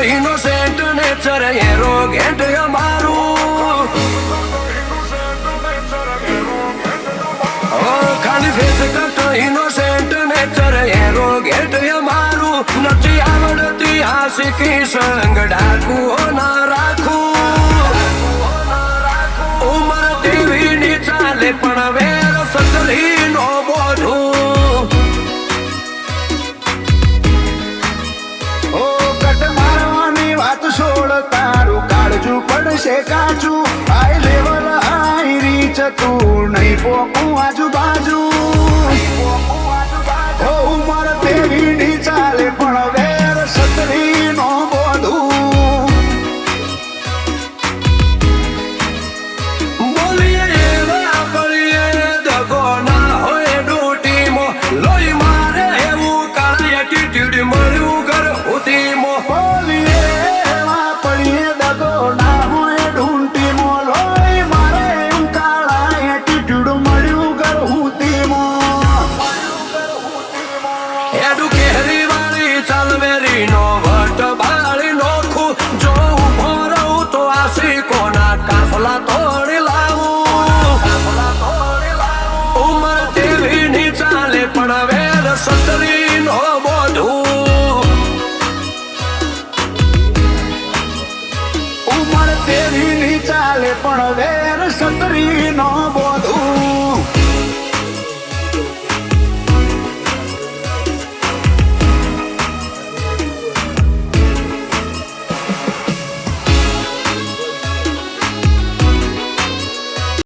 innocent nature એરોગેન્ટ અમારું ખાલી face cut innocent nature એરોગેન્ટ અમારું નથી આવડતી આશિકી સંગ ડાકુ ના રાખું ઉમર દેવી ની ચાલે પણ વેર સતલી નો બોધું છોડ તારું કાળજું પડશે કાચું હાઈ લેવલ હાઈ રીચ તું નહીં પોકું આજુબાજુ ઉમર તેવી ની ચાલે પણ વેર સતરી નો બોધું બોલીએ એવા પડીએ દગો ના હોય ડૂટીમાં લોહી મારે એવું કાળા એટીટ્યુડ મળ્યું ઘર ઉતીમાં કાફલા તોડી લાવું ઉમર તેવી ની ચાલે પણ વેર સતરી નો બોધું ઉમર તેવી ની ચાલે પણ વેર સતરી નો